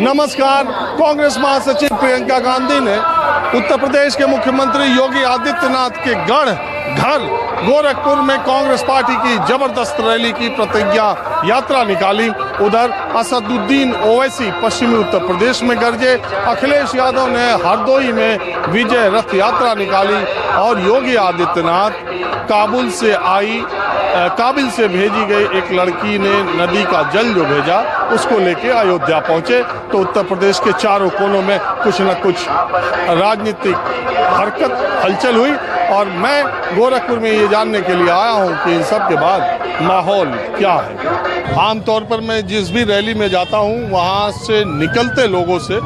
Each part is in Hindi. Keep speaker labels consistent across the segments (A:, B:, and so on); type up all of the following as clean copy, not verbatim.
A: नमस्कार। कांग्रेस महासचिव प्रियंका गांधी ने उत्तर प्रदेश के मुख्यमंत्री योगी आदित्यनाथ के गढ़ घर गोरखपुर में कांग्रेस पार्टी की जबरदस्त रैली की प्रतिज्ञा यात्रा निकाली। उधर असदुद्दीन ओवैसी पश्चिमी उत्तर प्रदेश में गरजे। अखिलेश यादव ने हरदोई में विजय रथ यात्रा निकाली और योगी आदित्यनाथ काबिल से भेजी गई एक लड़की ने नदी का जल जो भेजा उसको लेके अयोध्या पहुंचे। तो उत्तर प्रदेश के चारों कोनों में कुछ न कुछ राजनीतिक हरकत हलचल हुई और मैं गोरखपुर में ये जानने के लिए आया हूं कि इन सब के बाद माहौल क्या है। आमतौर पर मैं जिस भी रैली में जाता हूं वहां से निकलते लोगों से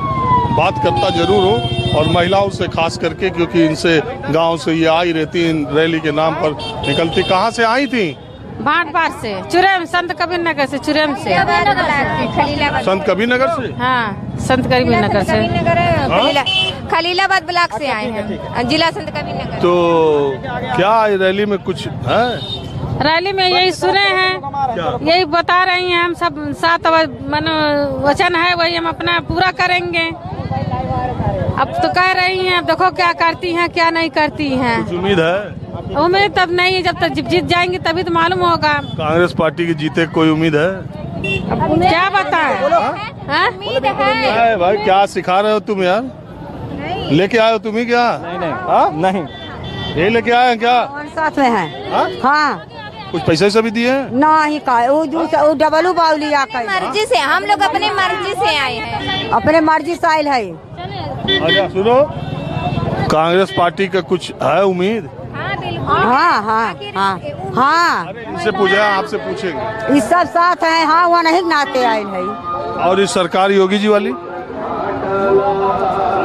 A: बात करता जरूर हूं और महिलाओं से खास करके, क्योंकि इनसे गांव से ये आई रहती इन रैली के नाम पर निकलती। कहां से आई थी?
B: भाटपार से, चुरेम, संत कबीर नगर से, चुरेम से,
A: संत कबीर नगर से।
B: हाँ, संत कबीर नगर से,
C: खलीलाबाद ब्लॉक से आए हैं, जिला संत कबीर नगर।
A: तो क्या रैली में कुछ है?
B: रैली में यही सुने हैं, यही बता रही हैं। हम सब 7 वचन है वही हम अपना पूरा करेंगे। अब तो कह रही हैं, अब देखो क्या करती हैं क्या नहीं करती हैं।
A: कुछ उम्मीद है?
B: उम्मीद तब नहीं, जब तक जीत जाएंगे तभी तो मालूम होगा।
A: कांग्रेस पार्टी की जीते कोई उम्मीद है?
B: अब क्या बताएं?
C: उम्मीद है
A: भाई क्या सिखा रहे हो तुम यार? लेके आए हो तुम ही क्या?
D: नहीं
A: ये लेके आए हैं क्या?
E: साथ में है। हाँ,
A: कुछ पैसे से भी दिए हैं?
E: नहीं का वो डबलू बाउलिया का
C: मर्जी से, हम लोग अपनी मर्जी से आए हैं,
E: अपने मर्जी से आयल है।
A: अच्छा सुनो, कांग्रेस पार्टी का कुछ है उम्मीद?
E: हाँ हाँ हाँ हाँ,
A: इनसे पूछा, आपसे पूछेंगे।
E: इस सब साथ है। हाँ, वो नहीं नाते आयल है।
A: और इस सरकार योगी जी वाली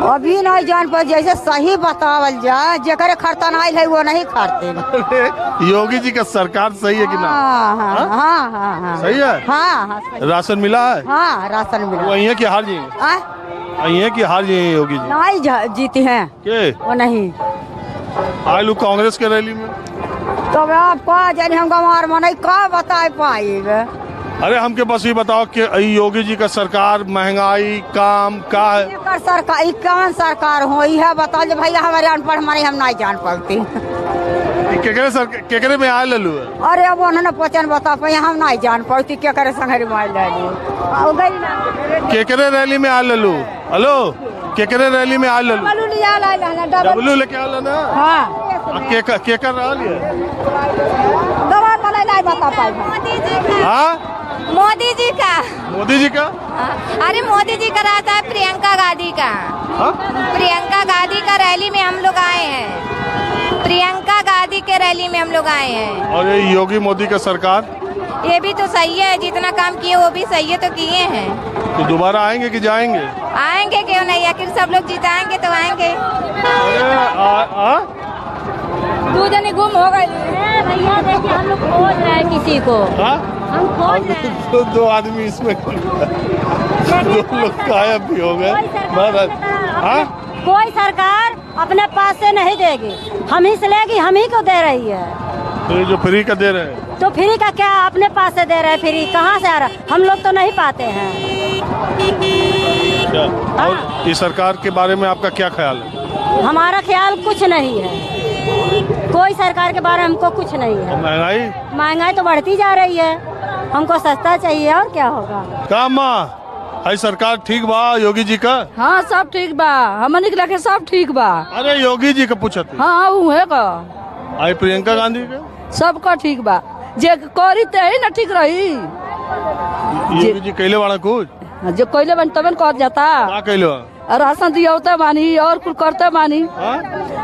E: अभी नहीं जान पर, जैसे सही बतावल जाए, जेकरे खर्तन आयल है वो नहीं खर्ते।
A: योगी जी का सरकार सही है कि ना?
E: हाँ हाँ हाँ हाँ हाँ,
A: सही है।
E: हाँ हाँ,
A: राशन मिला है?
E: हाँ, राशन मिला।
A: वही है कि हार जी? वही है कि हार जी योगी जी?
E: नहीं जीती हैं
A: के
E: वो नहीं।
A: आए लोग कांग्रेस के रैली में
E: तो आप का जाने हम गंवार में नहीं का बता पाए।
A: अरे हमके बस ये बताओ कि योगी जी का सरकार महंगाई काम का है?
E: सरकार कौन सरकार हो यह बता दे भैया, हमारे अनपढ़ हमारे हम नहीं जान पाती।
A: केकरे में आए लल्लू?
E: अरे अब उन्होंने पचन बता पाए, हम नहीं जान पाती केकरे संघरी मार
A: केकरे रैली में आए लल्लू? हेलो, केकरे रैली में आए लल्लू? डब्लू लेके आए ना?
E: हाँ,
A: केकर रहा लिया?
E: नहीं बता पाए।
C: मोदी जी का।
A: मोदी जी का?
C: अरे मोदी जी का रहता है प्रियंका गांधी का। प्रियंका गांधी का रैली में हम लोग आए हैं। प्रियंका गांधी के रैली में हम लोग आए हैं।
A: और ये योगी मोदी का सरकार?
C: ये भी तो सही है, जितना काम किए वो भी सही है, तो किए हैं।
A: तो दोबारा आएंगे कि जाएंगे?
C: आएंगे, क्यों नहीं, आखिर सब लोग जिताएंगे तो आएंगे।
B: दो जने गुम हो गए भैया, देखिए हम लोग खोज रहे हैं किसी को। हम खोज रहे हैं।
A: दो आदमी इसमें दो लोग गायब भी हो गए।
B: कोई सरकार अपने पास से नहीं देगी, हम ही से लेगी, हम ही को दे रही है।
A: तो ये जो फ्री का दे रहे हैं,
B: तो फ्री का क्या अपने पास से दे रहे हैं? फ्री कहाँ से आ रहा है? हम लोग तो नहीं पाते हैं।
A: क्या? और इस सरकार के बारे में आपका क्या ख्याल है?
B: हमारा ख्याल कुछ नहीं है, कोई सरकार के बारे में हमको कुछ नहीं है। महंगाई तो बढ़ती जा रही है, हमको सस्ता चाहिए और क्या होगा।
A: का माँ आई सरकार ठीक बा योगी जी का?
F: हाँ, सब ठीक बा, हमन निकला के सब ठीक बा।
A: अरे योगी जी का पूछत?
F: हाँ, उहे का।
A: आई प्रियंका गांधी का?
F: सबका ठीक बा, जे करी ते ही ना ठीक रही।
A: योगी जी कैले वाला कुछ?
F: जो कैले बन तबन कर जाता।
A: का कैले?
F: राशन दिया बानी और कुल करते बानी।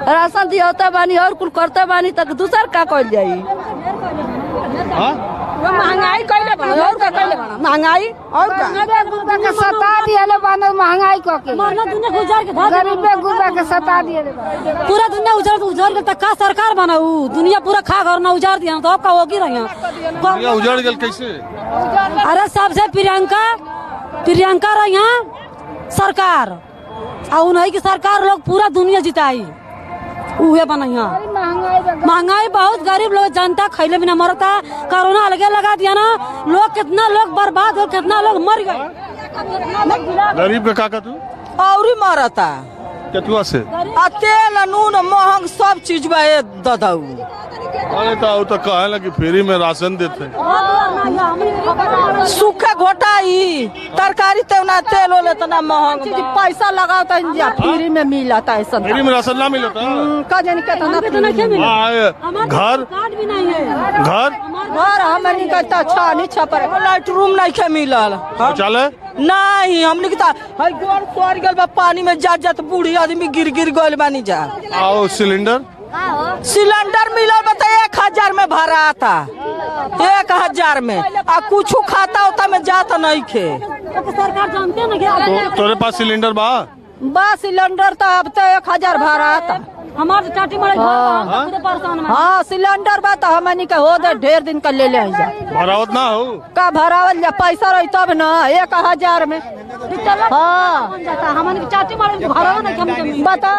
F: राशन दिया बानी और कुल करते बानी, तक दूसर का कल जाई। महंगाई कैले बानी और का कैले बानी, महंगाई और का सता दिए बानी, महंगाई को के
B: गुजार के
F: गरीबे गुबा के सता दिए।
B: पूरा दुनिया उजाड़ के तक का सरकार बनाऊ, दुनिया पूरा खा घर न उजाड़ दिया तो आपका होगी रही।
A: दुनिया उजाड़ गल कैसे?
B: अरे सबसे प्रियंका रही सरकार और उन्हीं की सरकार लोग पूरा दुनिया जिताई, उहे बनैया। महंगाई बहुत, गरीब लोग जनता खैले बिना मरता। कोरोना अलगे लगा दिया ना, लोग कितना लोग बर्बाद हो, कितना लोग मर गए।
A: गरीब के काका तू
D: और ही मरता
A: केतुआ से
D: आ तेल नून महंग सब चीज बा ददाऊ।
A: अरे तो कहे लगी फ्री में राशन देते हैं।
D: सूखे घोटाई तरकारी तेना तेल होले तना महंग बा। पैसा लगाता इंजा फ्री में मिलता है सब।
A: फ्री में राशन ना मिलता
D: का जाने कितना
A: घर
B: भी नहीं है।
A: घर
D: घर हमने निकलता छानी छपर लाइट रूम नहीं के मिलल
A: शौचालय
D: नहीं हमने किता हई गोर सोर गल बा पानी में जा जात बूढ़ी आदमी गिर गिर गइल बानी जा।
A: आओ सिलेंडर
D: मिलल बता 1000 में भरा था 1000 में आ कुछ खाता होता में जाता नहीं खे।
B: सरकार जानते हैं ना
A: तो तोरे पास सिलेंडर बा
D: बस सिलेंडर तो अब तो 1000 भरा था
B: हमारे चाटी मारे परेशान में।
D: हाँ सिलेंडर बा तो हमनी के हो दे ढेर दिन का ले जा
A: भरावत ना हो
D: का भरावल जा पैसा रही तब न 1000 में। हाँ
B: हमारे चाटी मारे घर नहीं
D: बता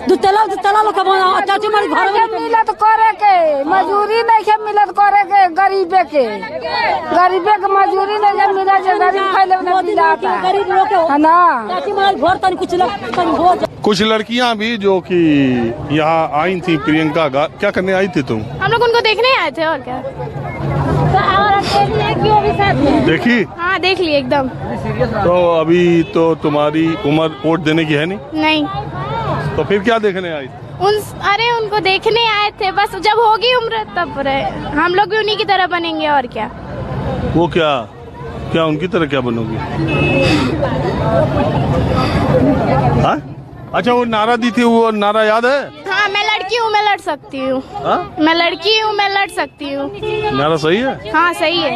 B: दुतला लोग चाटी मारे घर
F: मिलत करे के मजूरी नहीं के मिलत करे के गरीबे के मजूरी नहीं के मिलत जो गरीब खाइले ना मिलता
B: गरीब लोग
F: है ना।
B: चाटी मारे घर तन कुछ लोग हो जाए।
A: कुछ लड़कियां भी जो कि यहाँ आई थी प्रियंका क्या करने आई थी तुम?
G: हम लोग उनको देखने आए थे और क्या।
A: देखी?
G: हाँ देख लिए एकदम।
A: तो अभी तो तुम्हारी उम्र वोट देने की है
G: नहीं।
A: तो फिर क्या देखने आई?
G: अरे उनको देखने आए थे बस जब होगी उम्र तब हम लोग भी उन्हीं की तरह बनेंगे और क्या।
A: वो क्या उनकी तरह क्या बनोगी? हाँ? अच्छा वो नारा दी थी वो नारा याद है?
G: हाँ मैं लड़की हूँ मैं लड़ सकती हूँ। मैं लड़की हूँ मैं लड़ सकती हूँ।
A: नारा सही है?
G: हाँ सही है।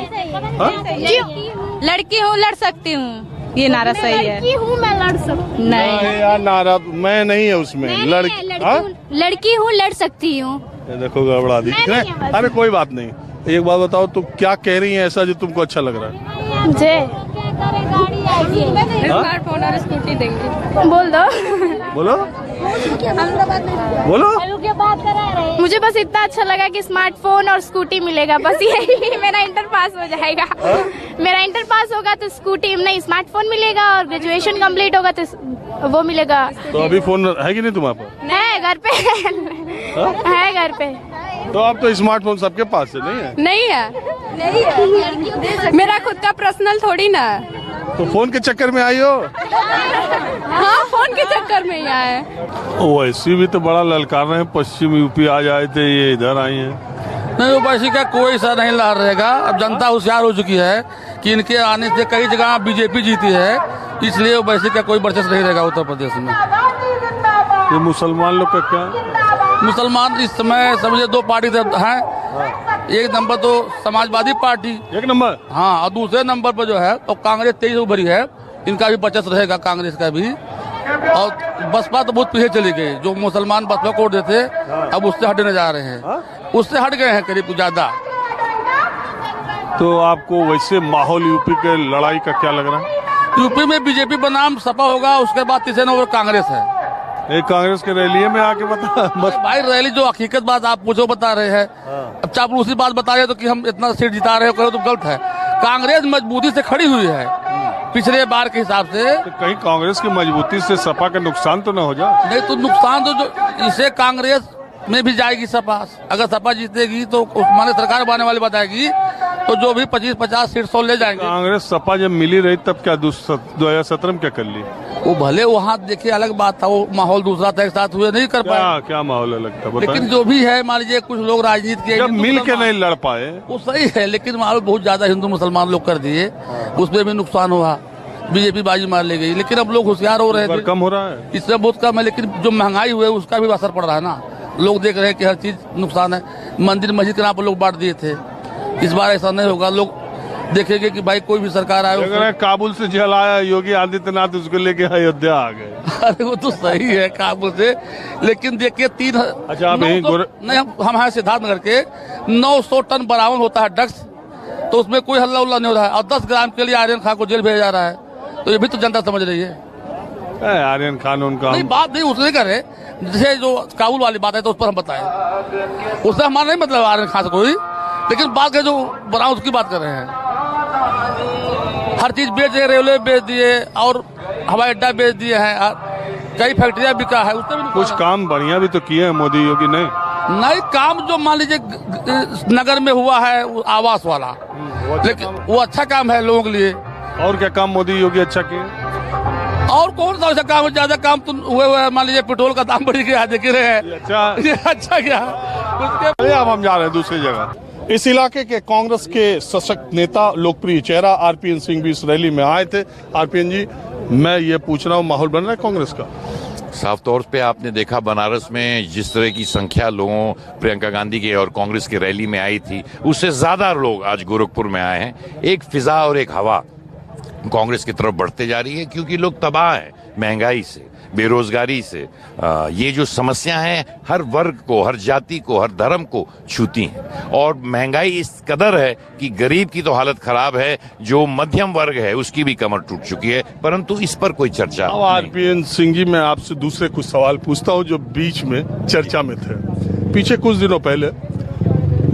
F: लड़की हूँ लड़ सकती हूँ ये नारा सही है।
G: लड़की हूँ मैं लड़ सकती
A: नहीं यार नारा मैं नहीं है उसमें
G: लड़की हूँ लड़ सकती हूँ।
A: देखो गड़बड़ा दी। अरे कोई बात नहीं एक बात बताओ तुम क्या कह रही है ऐसा जो तुमको अच्छा लग रहा है?
G: मुझे
F: स्मार्टफोन और स्कूटी देंगे।
G: बोल दो।
A: बोलो बोलो।
G: मुझे बस इतना अच्छा लगा कि स्मार्टफोन और स्कूटी मिलेगा बस यही मेरा इंटर पास हो जाएगा। मेरा इंटर पास होगा तो स्कूटी नहीं स्मार्टफोन मिलेगा और ग्रेजुएशन कंप्लीट होगा तो वो मिलेगा।
A: तो अभी फोन है कि नहीं तुम्हारे पास?
G: है घर पे है घर पे।
F: तो अब तो स्मार्टफोन सबके पास है नहीं है?
H: नहीं है मेरा खुद का पर्सनल थोड़ी ना।
A: तो फोन के चक्कर में आई हो?
H: हाँ फोन के चक्कर में ही आए।
A: वैसे भी तो बड़ा ललकार रहे हैं, पश्चिम यूपी आ जाए थे, ये इधर आई हैं।
I: नहीं ओवैसी का कोई सा नहीं लहर रहेगा। अब जनता होशियार हो चुकी है कि इनके आने से कई जगह बीजेपी जीती है, इसलिए ओवैसी का कोई वर्चस्व नहीं रहेगा उत्तर प्रदेश में।
A: ये मुसलमान लोग का क्या?
I: मुसलमान इस समय समझे दो पार्टी हैं। एक नंबर तो समाजवादी पार्टी,
A: एक नंबर,
I: हाँ, और दूसरे नंबर पर जो है तो कांग्रेस तेज उभरी है, इनका भी वर्चस्व रहेगा, कांग्रेस का भी। और बसपा तो बहुत पीछे चली गई, जो मुसलमान बसपा को देते अब उससे हटने जा रहे हैं, उससे हट गए हैं करीब ज्यादा।
A: तो आपको वैसे माहौल यूपी के लड़ाई का क्या लग रहा है?
I: यूपी में बीजेपी बनाम सपा होगा, उसके बाद तीसरे नंबर कांग्रेस है।
A: एक कांग्रेस के रैली में आके बता
I: बस भाई रैली जो हकीकत बात आप पूछो बता रहे हैं। अब चापलूसी बात बता रहे तो कि हम इतना सीट जिता रहे हो करो तो गलत है। कांग्रेस मजबूती से खड़ी हुई है पिछले बार के हिसाब से।
A: तो कहीं कांग्रेस की मजबूती से सपा का नुकसान तो न हो जाए?
I: नहीं तो नुकसान तो जो इसे कांग्रेस में भी जाएगी सपा। अगर सपा जीतेगी तो माने सरकार बनाने वाली बताएगी तो जो भी 25-50 सीट 100 ले जाएंगे।
A: कांग्रेस सपा जब मिली रही तब क्या 2017 में क्या कर ली?
I: वो भले वहाँ देखिए अलग बात था, वो माहौल दूसरा था, एक साथ हुए नहीं कर पाए।
A: क्या माहौल अलग था?
I: लेकिन जो भी है मान लीजिए कुछ लोग राजनीति के
A: जब मिल के नहीं लड़ पाए
I: वो सही है, लेकिन माहौल बहुत ज्यादा हिंदू मुसलमान लोग कर दिए, उसमें भी नुकसान हुआ, बीजेपी बाजी मार ले गई। लेकिन अब लोग होशियार हो रहे थे,
A: कम हो रहा है,
I: इससे बहुत कम है। लेकिन जो महंगाई हुई है उसका भी असर पड़ रहा है ना, लोग देख रहे हैं कि हर चीज नुकसान है। मंदिर मस्जिद के नाम पर लोग बांट दिए थे, इस बार ऐसा नहीं होगा। लोग देखेंगे कि भाई कोई भी सरकार आए।
A: काबुल से जल आया योगी आदित्यनाथ, उसको लेके अयोध्या आ गए।
I: अरे वो तो सही है काबुल से, लेकिन देखिए 3
A: अच्छा आप यही
I: नहीं हम हैं सिद्धार्थनगर के 900 टन बरामद होता है ड्रग्स, तो उसमें कोई हल्ला उल्ला नहीं हो रहा है। और 10 ग्राम के लिए आर्यन खान को जेल भेजा जा रहा है, तो ये भी तो जनता समझ रही है।
A: आर्यन खान उनका
I: नहीं बात नहीं उसने करे, जैसे जो काबुल वाली बात है तो उस पर हम बताएं, उससे हमारा नहीं मतलब आर्यन खान से कोई, लेकिन बात है जो बरामद उसकी बात कर रहे हैं। हर चीज बेच दिए, रेलवे बेच दिए और हवाई अड्डा बेच दिए हैं, कई फैक्ट्रियां बिका है, उसमें भी
A: कुछ काम बढ़िया भी तो किए हैं मोदी योगी ने।
I: नहीं, काम जो मान लीजिए नगर में हुआ है वो आवास वाला, लेकिन वो अच्छा काम है लोगों के लिए।
A: और क्या काम मोदी योगी अच्छा किए?
I: और कौन सा ऐसा काम है? ज्यादा काम तो हुए हुए, मान लीजिए पेट्रोल का दाम बढ़ गया, देख रहे हैं। ये अच्छा क्या उसके।
A: अब हम जा रहे हैं दूसरी जगह। इस इलाके के कांग्रेस के सशक्त नेता, लोकप्रिय चेहरा आरपीएन सिंह भी इस रैली में आए थे। आरपीएन जी, मैं ये पूछ रहा हूँ, माहौल बन रहा है कांग्रेस का?
J: साफ तौर पे आपने देखा बनारस में जिस तरह की संख्या लोगों प्रियंका गांधी के और कांग्रेस की रैली में आई थी, उससे ज्यादा लोग आज गोरखपुर में आए हैं। एक फिजा और एक हवा कांग्रेस की तरफ बढ़ते जा रही है, क्योंकि लोग तबाह हैं महंगाई से, बेरोजगारी से। ये जो समस्या है हर वर्ग को, हर जाति को, हर धर्म को छूती हैं, और महंगाई इस कदर है कि गरीब की तो हालत खराब है, जो मध्यम वर्ग है उसकी भी कमर टूट चुकी है, परंतु इस पर कोई चर्चा नहीं।
A: आरपीएन सिंह जी, मैं आपसे दूसरे कुछ सवाल पूछता हूं जो बीच में चर्चा में थे। पीछे कुछ दिनों पहले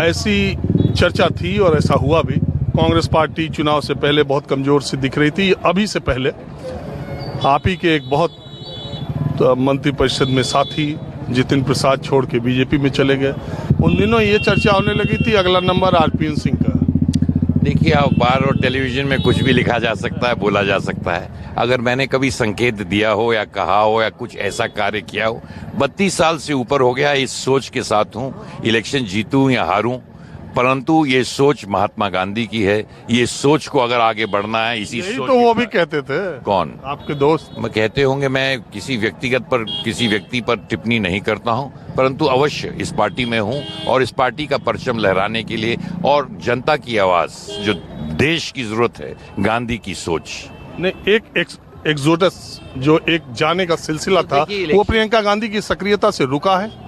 A: ऐसी चर्चा थी और ऐसा हुआ भी, कांग्रेस पार्टी चुनाव से पहले बहुत कमजोर सी दिख रही थी। अभी से पहले आप ही के एक बहुत मंत्रिपरिषद में साथी जितिन प्रसाद छोड़ के बीजेपी में चले गए। उन दिनों ये चर्चा होने लगी थी अगला नंबर आरपीएन सिंह का।
J: देखिए, अखबार और टेलीविजन में कुछ भी लिखा जा सकता है, बोला जा सकता है। अगर मैंने कभी संकेत दिया हो या कहा हो या कुछ ऐसा कार्य किया हो, 32 साल से ऊपर हो गया इस सोच के साथ हूं, इलेक्शन जीतूं या हारूं, परंतु ये सोच महात्मा गांधी की है। ये सोच को अगर आगे बढ़ना है, इसी सोच
A: तो वो भी कहते थे।
J: कौन?
A: आपके दोस्त।
J: मैं कहते होंगे, मैं किसी व्यक्ति पर टिप्पणी नहीं करता हूं, परंतु अवश्य इस पार्टी में हूं और इस पार्टी का परचम लहराने के लिए और जनता की आवाज जो देश की जरूरत है, गांधी की सोच
A: ने एक एक्सोडस जो एक जाने का सिलसिला था, वो प्रियंका गांधी की सक्रियता से रुका है।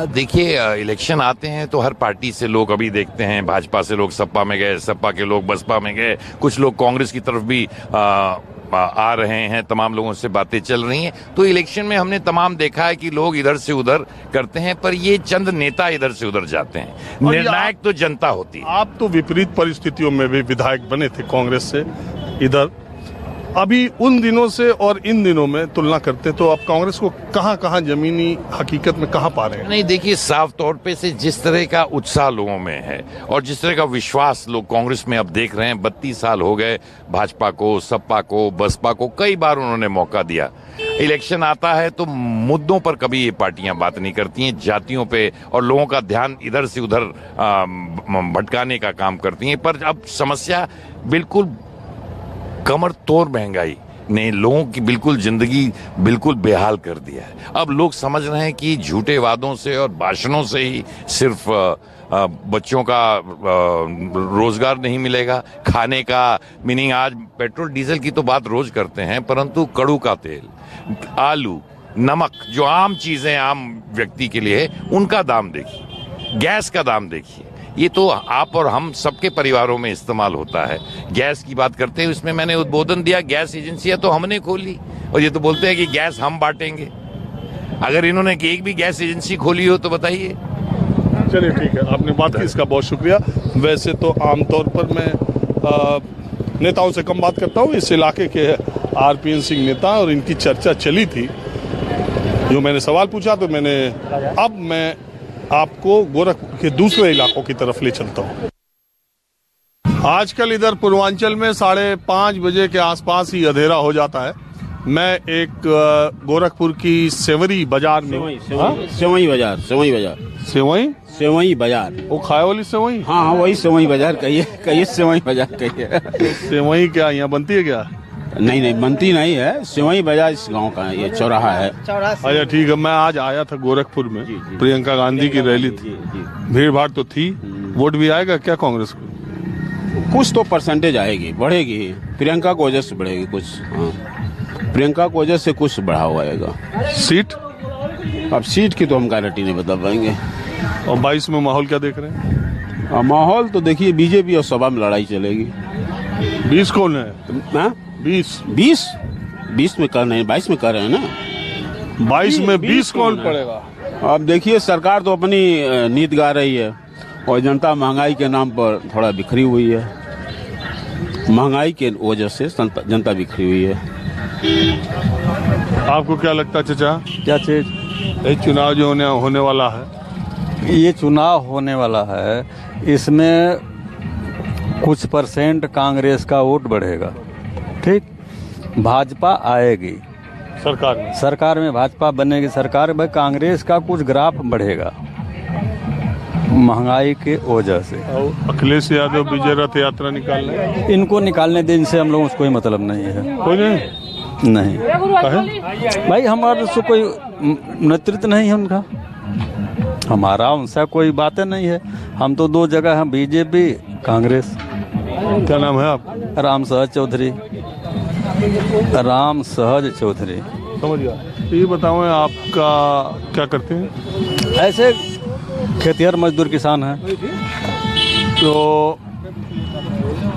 J: देखिए, इलेक्शन आते हैं तो हर पार्टी से लोग, अभी देखते हैं भाजपा से लोग सपा में गए, सपा के लोग बसपा में गए, कुछ लोग कांग्रेस की तरफ भी आ रहे हैं, तमाम लोगों से बातें चल रही हैं। तो इलेक्शन में हमने तमाम देखा है कि लोग इधर से उधर करते हैं, पर ये चंद नेता इधर से उधर जाते हैं। निर्णायक तो जनता होती है।
A: आप तो विपरीत परिस्थितियों में भी विधायक बने थे कांग्रेस से इधर, अभी उन दिनों से और इन दिनों में तुलना करते तो आप कांग्रेस को कहां जमीनी हकीकत में कहां पा रहे हैं?
J: नहीं, देखिए, साफ तौर पे से जिस तरह का उत्साह लोगों में है और जिस तरह का विश्वास लोग कांग्रेस में अब देख रहे हैं, 32 साल हो गए भाजपा को, सपा को, बसपा को कई बार उन्होंने मौका दिया। इलेक्शन आता है तो मुद्दों पर कभी ये पार्टियां बात नहीं करती हैं, जातियों पे और लोगों का ध्यान इधर से उधर भटकाने का काम करती हैं। पर अब समस्या बिल्कुल कमर तोड़ महंगाई ने लोगों की बिल्कुल जिंदगी बिल्कुल बेहाल कर दिया है। अब लोग समझ रहे हैं कि झूठे वादों से और भाषणों से ही सिर्फ बच्चों का रोजगार नहीं मिलेगा, खाने का, मीनिंग आज पेट्रोल डीजल की तो बात रोज करते हैं, परंतु कड़ू का तेल, आलू, नमक, जो आम चीजें आम व्यक्ति के लिए है, उनका दाम देखिए, गैस का दाम देखिए। ये तो आप और हम सबके परिवारों में इस्तेमाल होता है। गैस की बात करते हैं, उसमें मैंने उद्बोधन दिया, गैस एजेंसियां तो हमने खोली और ये तो बोलते हैं कि गैस हम बांटेंगे। अगर इन्होंने एक भी गैस एजेंसी खोली हो तो बताइए।
A: चलिए, ठीक है, आपने बात की, इसका बहुत शुक्रिया। वैसे तो आमतौर पर मैं नेताओं से कम बात करता हूँ, इस इलाके के आरपीएन सिंह नेता और इनकी चर्चा चली थी। जो मैंने सवाल पूछा तो अब मैं आपको गोरखपुर के दूसरे इलाकों की तरफ ले चलता हूँ। आजकल इधर पूर्वांचल में 5:30 बजे के आसपास ही अंधेरा हो जाता है। मैं एक गोरखपुर की सेवरी बाजार में,
K: सेवई बाजार,
A: वो खाए वाली सेवई?
K: हाँ, वही सेवई बाजार कहिए सेवई बाजार कहिए।
A: सेवई क्या यहाँ बनती है क्या?
K: नहीं, बनती नहीं है, सेवई बाजार इस गांव का ये चौराहा है।
A: अच्छा, ठीक है। मैं आज आया था गोरखपुर में, प्रियंका गांधी की रैली थी, भीड़ भाड़ तो थी। वोट भी आएगा क्या कांग्रेस को?
K: कुछ तो परसेंटेज आएगी, बढ़ेगी, प्रियंका को वजह से बढ़ेगी कुछ। हाँ, प्रियंका को वजह से कुछ बढ़ा हुआ आएगा।
A: सीट?
K: अब सीट की तो हम गारंटी नहीं बता पाएंगे।
A: और 22 में माहौल क्या देख रहे हैं?
K: माहौल तो देखिए, बीजेपी और सपा में लड़ाई चलेगी।
A: 20 कौन है?
K: 20 में कर रहे हैं, 22 में कर रहे हैं ना।
A: 22 में 20 कौन पड़ेगा?
K: अब देखिए, सरकार तो अपनी नीति गा रही है और जनता महंगाई के नाम पर थोड़ा बिखरी हुई है। महंगाई के वजह से जनता बिखरी हुई है।
A: आपको क्या लगता है चाचा?
L: क्या चीज?
A: ये चुनाव जो होने वाला है,
L: ये चुनाव होने वाला है, इसमें कुछ परसेंट कांग्रेस का वोट बढ़ेगा, ठीक। भाजपा आएगी सरकार में भाजपा बनेगी सरकार में, कांग्रेस का कुछ ग्राफ बढ़ेगा महंगाई के वजह से।
A: अखिलेश यादव विजय रथ यात्रा निकाल रहे,
L: इनको निकालने देने से हम लोगों को कोई मतलब नहीं है।
A: कोई
L: नहीं भाई, हमारे से कोई नेतृत्व नहीं है उनका, हमारा उनसे कोई बातें नहीं है। हम तो दो जगह हैं, बीजेपी कांग्रेस।
A: क्या नाम है आप?
L: राम सहज चौधरी। राम सहज चौधरी।
A: समझ गया। ये बताओ आपका क्या करते हैं?
L: ऐसे खेतिहर मजदूर किसान हैं।
A: तो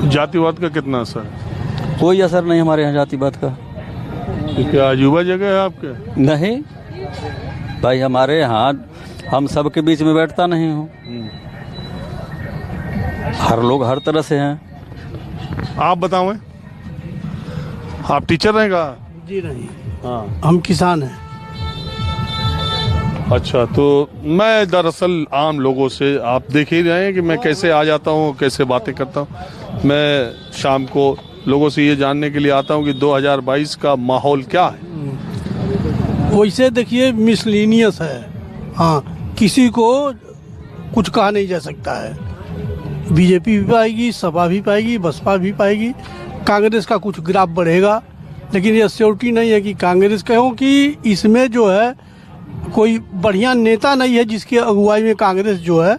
A: जातिवाद का कितना असर है?
L: कोई असर नहीं हमारे यहाँ जातिवाद का।
A: क्या अजूबा जगह है आपके?
L: नहीं भाई, हमारे यहाँ हम सबके बीच में बैठता नहीं हूँ, हर लोग हर तरह से हैं।
A: आप बताओ, आप टीचर रहेगा?
M: जी नहीं,
A: हाँ
M: हम किसान हैं।
A: अच्छा, तो मैं दरअसल आम लोगों से, आप देख ही रहे हैं कि मैं कैसे आ जाता हूँ, कैसे बातें करता हूँ। मैं शाम को लोगों से ये जानने के लिए आता हूँ कि 2022 का माहौल क्या है।
M: वैसे देखिए मिसलिनियस है, हाँ, किसी को कुछ कहा नहीं जा सकता है। बीजेपी भी पाएगी, सपा भी पाएगी, बसपा भी पाएगी, कांग्रेस का कुछ ग्राफ बढ़ेगा, लेकिन ये श्योरिटी नहीं है कि कांग्रेस का, क्योंकि इसमें जो है कोई बढ़िया नेता नहीं है जिसकी अगुवाई में कांग्रेस जो है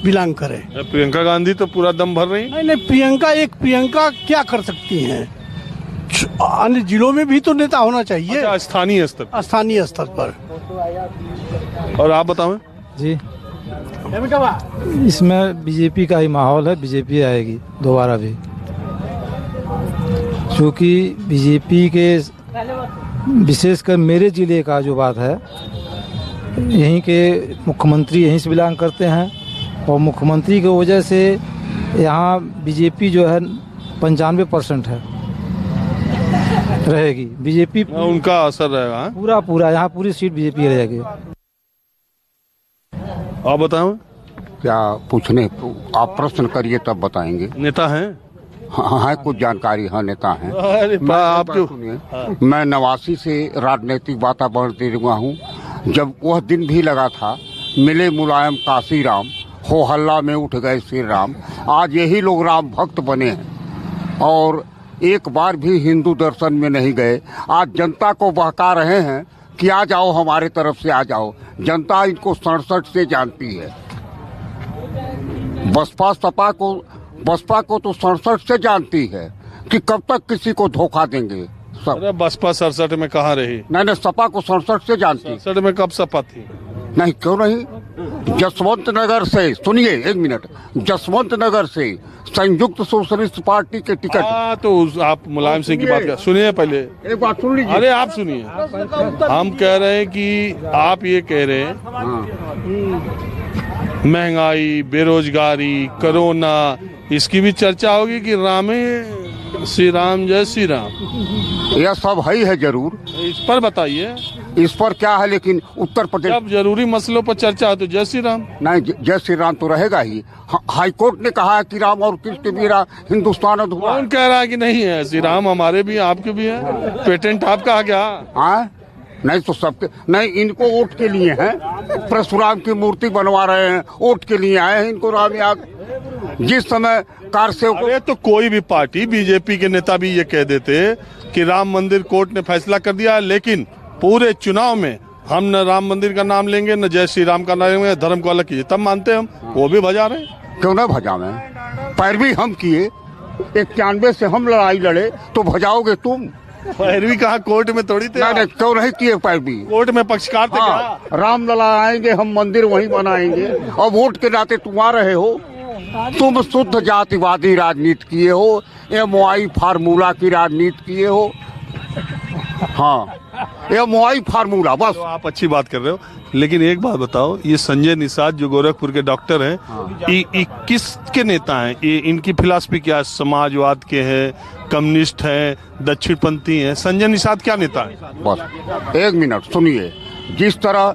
M: बिलोंग करे।
A: प्रियंका गांधी तो पूरा दम भर रही।
M: नहीं, प्रियंका क्या कर सकती हैं? अन्य जिलों में भी तो नेता होना चाहिए।
A: अच्छा, स्थानीय स्तर
M: पर।
A: और आप बताओ
N: जी। इसमें बीजेपी का ही माहौल है, बीजेपी आएगी दोबारा भी, क्योंकि बीजेपी के विशेषकर मेरे जिले का जो बात है, यहीं के मुख्यमंत्री यहीं से बिलोंग करते हैं, और मुख्यमंत्री की वजह से यहाँ बीजेपी जो है 95% है, रहेगी बीजेपी।
A: उनका असर रहेगा
N: पूरा यहाँ पूरी सीट बीजेपी रहेगी।
A: आप बताओ।
O: क्या पूछने, आप प्रश्न करिए तब बताएंगे।
A: नेता हैं?
O: हाँ है, कुछ जानकारी। हाँ, नेता हैं।
A: आप
O: सुनिए, मैं 89 से राजनीतिक वातावरण दे हुआ हूँ। जब वह दिन भी लगा था, मिले मुलायम काशी राम, हो हल्ला में उठ गए श्री राम। आज यही लोग राम भक्त बने हैं और एक बार भी हिंदू दर्शन में नहीं गए। आज जनता को बहका रहे हैं कि आ जाओ, हमारे तरफ से आ जाओ। जनता इनको 67 से जानती है। बसपा को तो 67 से जानती है कि कब तक किसी को धोखा देंगे।
A: अरे बसपा 67 में कहाँ रही?
O: नहीं, सपा को 67 से जानती।
A: 67 में कब सपा थी?
O: नहीं, क्यों नहीं। जसवंत नगर से, सुनिए एक मिनट, जसवंत नगर से संयुक्त सोशलिस्ट पार्टी के टिकट।
A: तो आप मुलायम सिंह की बात कर, सुनिए पहले
O: एक बात सुन लीजिए।
A: अरे आप सुनिए, हम कह रहे हैं कि आप ये कह रहे हैं महंगाई, बेरोजगारी, कोरोना, इसकी भी चर्चा होगी कि श्री राम जय श्री राम,
O: यह सब है जरूर।
A: इस पर बताइए।
O: इस पर क्या है, लेकिन उत्तर प्रदेश
A: जब जरूरी मसलों पर चर्चा है तो जय श्री राम।
O: नहीं, जय श्री राम तो रहेगा ही। हाईकोर्ट ने कहा है कि राम और कृष्ण भी हिंदुस्तान अधूरा।
A: कौन कह रहा है कि नहीं है? श्री राम हमारे भी, आपके भी है। पेटेंट आपका क्या?
O: हाँ, नहीं तो सबके नहीं, इनको वोट के लिए है। परशुराम की मूर्ति बनवा रहे हैं, वोट के लिए आए हैं इनको राम याद। जिस समय कार से,
A: अरे तो कोई भी पार्टी, बीजेपी के नेता भी ये कह देते कि राम मंदिर कोर्ट ने फैसला कर दिया है, लेकिन पूरे चुनाव में हम न राम मंदिर का नाम लेंगे न जय श्री राम का नाम लेंगे, धर्म को अलग कीजिए, तब मानते हम। वो भी भजा रहे।
O: क्यों ना भजावे? पैरवी हम किए, 91 से हम लड़ाई लड़े, तो भजाओगे तुम?
A: पैरवी कहा, कोर्ट में थोड़ी थे।
O: नहीं, क्यों नहीं किए पैरवी?
A: कोर्ट में पक्षकार थे।
O: हाँ, राम लला आएंगे, हम मंदिर वहीं बनाएंगे, और वोट के नाते तुम आ रहे हो। तुम शुद्ध जातिवादी राजनीति किए हो, MOI फार्मूला की राजनीति किए हो। हाँ, MOI फार्मूला बस।
A: तो आप अच्छी बात कर रहे हो, लेकिन एक बात बताओ, ये संजय निषाद जो गोरखपुर के डॉक्टर हैं, ये किसके नेता हैं? ये इनकी फिलॉसफी क्या है? समाजवाद के हैं, कम्युनिस्ट हैं, दक्षिणपंथी हैं? संजय निषाद क्या नेता है?
O: बस एक मिनट सुनिए, जिस तरह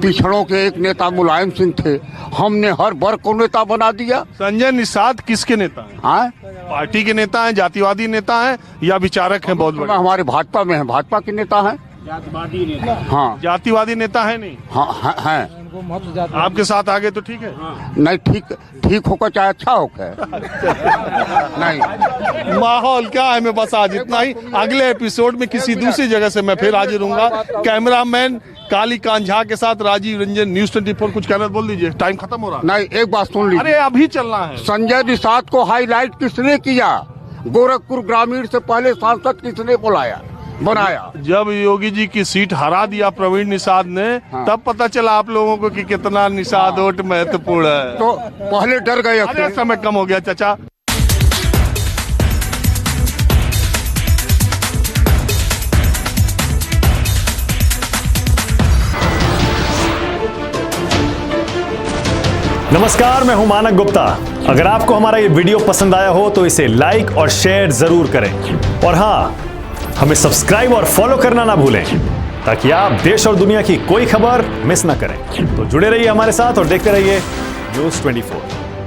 O: पिछड़ों के एक नेता मुलायम सिंह थे, हमने हर वर्ग को नेता बना दिया।
A: संजय निषाद किसके नेता हैं? पार्टी के नेता हैं, जातिवादी नेता हैं, या विचारक हैं बहुत बड़े?
O: हमारे भाजपा में है, भाजपा के नेता हैं।
A: जातिवादी नेता?
O: हाँ,
A: जातिवादी नेता है नहीं?
O: हाँ हैं।
A: आपके साथ आगे तो ठीक है?
O: नहीं, ठीक होकर चाहे अच्छा होकर नहीं।
A: माहौल क्या है? मैं बस आज इतना ही। अगले एपिसोड में किसी दूसरी जगह से मैं फिर हाजिर हूँगा। कैमरामैन कालीकांत झा के साथ राजीव रंजन, न्यूज 24। कुछ कहना बोल दीजिए, टाइम खत्म हो रहा है।
O: नहीं, एक बात सुन लीजिए।
A: अरे अभी चलना है।
O: संजय निषाद को हाईलाइट किसने किया? गोरखपुर ग्रामीण से पहले सांसद किसने बनाया? जब योगी जी की सीट हरा दिया प्रवीण निषाद ने, तब पता चला आप लोगों को कि कितना निषाद वोट महत्वपूर्ण है। तो पहले डर गए।
A: अरे समय कम हो गया चाचा।
P: नमस्कार, मैं हूं मानक गुप्ता। अगर आपको हमारा ये वीडियो पसंद आया हो तो इसे लाइक और शेयर जरूर करें, और हाँ, हमें सब्सक्राइब और फॉलो करना ना भूलें, ताकि आप देश और दुनिया की कोई खबर मिस ना करें। तो जुड़े रहिए हमारे साथ और देखते रहिए न्यूज़ 24।